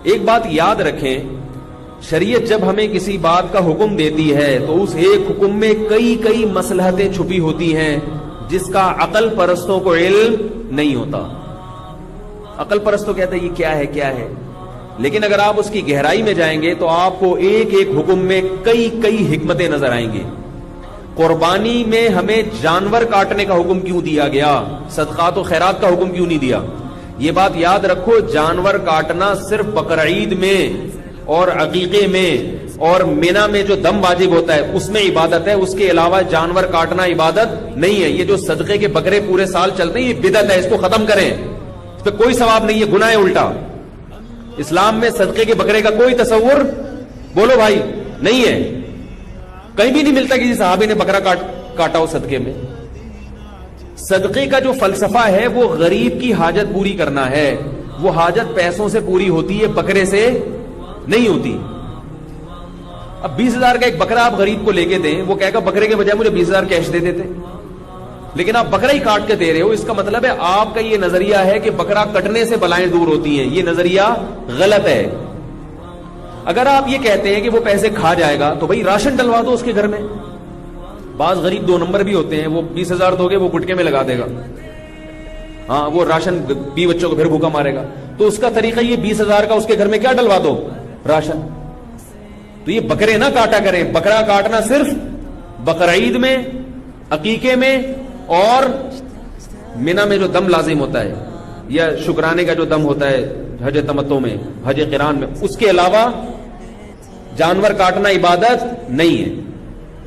ایک بات یاد رکھیں، شریعت جب ہمیں کسی بات کا حکم دیتی ہے تو اس ایک حکم میں کئی مصلحتیں چھپی ہوتی ہیں جس کا عقل پرستوں کو علم نہیں ہوتا۔ عقل پرستوں کہتے ہیں یہ کیا ہے، لیکن اگر آپ اس کی گہرائی میں جائیں گے تو آپ کو ایک حکم میں کئی حکمتیں نظر آئیں گے۔ قربانی میں ہمیں جانور کاٹنے کا حکم کیوں دیا گیا، صدقات و خیرات کا حکم کیوں نہیں دیا؟ یہ بات یاد رکھو، جانور کاٹنا صرف بقرعید میں اور عقیقے میں اور مینا میں جو دم واجب ہوتا ہے اس میں عبادت ہے، اس کے علاوہ جانور کاٹنا عبادت نہیں ہے۔ یہ جو صدقے کے بکرے پورے سال چلتے ہیں یہ بدعت ہے، اس کو ختم کریں، اس پہ کوئی ثواب نہیں ہے، گناہ ہے الٹا۔ اسلام میں صدقے کے بکرے کا کوئی تصور بولو بھائی نہیں ہے، کہیں بھی نہیں ملتا کسی صحابی نے بکرا کاٹا ہو صدقے میں۔ صدقے کا جو فلسفہ ہے وہ غریب کی حاجت پوری کرنا ہے، وہ حاجت پیسوں سے پوری ہوتی ہے، بکرے سے نہیں ہوتی۔ اب 20,000 کا ایک بکرا آپ غریب کو لے کے دیں، وہ کہے گا بکرے کے بجائے مجھے 20,000 کیش دے دیتے، لیکن آپ بکرا ہی کاٹ کے دے رہے ہو، اس کا مطلب ہے آپ کا یہ نظریہ ہے کہ بکرا کٹنے سے بلائیں دور ہوتی ہیں، یہ نظریہ غلط ہے۔ اگر آپ یہ کہتے ہیں کہ وہ پیسے کھا جائے گا تو بھائی راشن ڈلوا دو اس کے گھر میں۔ بعض غریب 2 نمبر بھی ہوتے ہیں، وہ 20,000 دو گے وہ گٹکے میں لگا دے گا، ہاں وہ راشن 20 بچوں کو پھر بھوکا مارے گا، تو اس کا طریقہ یہ 20,000 کا اس کے گھر میں کیا ڈلوا دو، راشن۔ تو یہ بکرے نہ کاٹا کریں، بکرا کاٹنا صرف بقرعید میں، عقیقے میں اور مینا میں جو دم لازم ہوتا ہے یا شکرانے کا جو دم ہوتا ہے حج تمتع میں، حج قران میں، اس کے علاوہ جانور کاٹنا عبادت نہیں ہے۔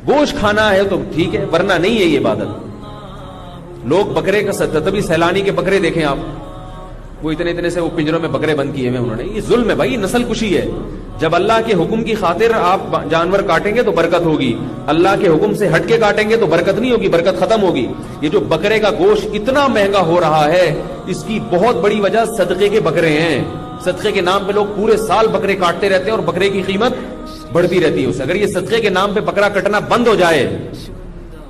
گوشت کھانا ہے تو ٹھیک ہے، ورنہ نہیں ہے یہ عبادت۔ لوگ بکرے کا تبھی سیلانی کے بکرے دیکھیں آپ، وہ اتنے سے وہ پنجروں میں بکرے بند کیے ہوئے انہوں نے، یہ ظلم ہے بھائی، نسل کشی ہے۔ جب اللہ کے حکم کی خاطر آپ جانور کاٹیں گے تو برکت ہوگی، اللہ کے حکم سے ہٹ کے کاٹیں گے تو برکت نہیں ہوگی، برکت ختم ہوگی۔ یہ جو بکرے کا گوشت اتنا مہنگا ہو رہا ہے اس کی بہت بڑی وجہ صدقے کے بکرے ہیں۔ صدقے کے نام پہ لوگ پورے سال بکرے کاٹتے رہتے ہیں اور بکرے کی قیمت بڑھتی رہتی ہے اسے۔ اگر یہ صدقے کے نام پہ بکرا کٹنا بند ہو جائے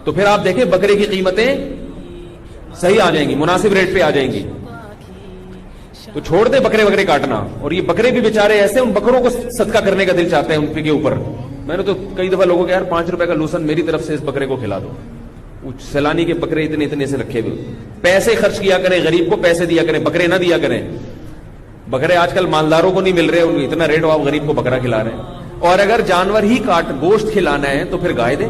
تو پھر آپ دیکھیں بکرے کی قیمتیں صحیح آ جائیں گی، مناسب ریٹ پہ آ جائیں گی۔ تو چھوڑ دے بکرے کاٹنا، اور یہ بکرے بھی بیچارے ایسے، ان بکروں کو صدقہ کرنے کا دل چاہتے ہیں ان کے اوپر۔ میں نے تو کئی دفعہ لوگوں کو یار 5 روپے کا لوسن میری طرف سے اس بکرے کو کھلا دو۔ سیلانی کے بکرے اتنے سے رکھے ہوئے، پیسے خرچ کیا کریں، غریب کو پیسے دیا کریں، بکرے نہ دیا کریں۔ بکرے آج کل مالداروں کو نہیں مل رہے، اتنا ریٹ ہو آپ غریب کو بکرا کھلا رہے ہیں۔ اور اگر جانور ہی گوشت کھلانا ہے تو پھر گائے دیں۔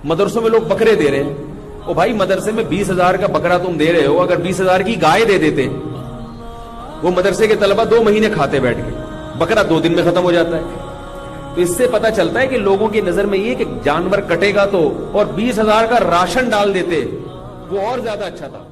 مدرسوں میں لوگ بکرے دے رہے ہیں، او بھائی مدرسے میں 20,000 کا بکرا تم دے رہے ہو، اگر 20,000 کی گائے دے دیتے وہ مدرسے کے طلبہ 2 مہینے کھاتے بیٹھ کے، بکرا 2 دن میں ختم ہو جاتا ہے۔ تو اس سے پتہ چلتا ہے کہ لوگوں کی نظر میں یہ کہ جانور کٹے گا تو، اور 20,000 کا راشن ڈال دیتے وہ اور زیادہ اچھا تھا۔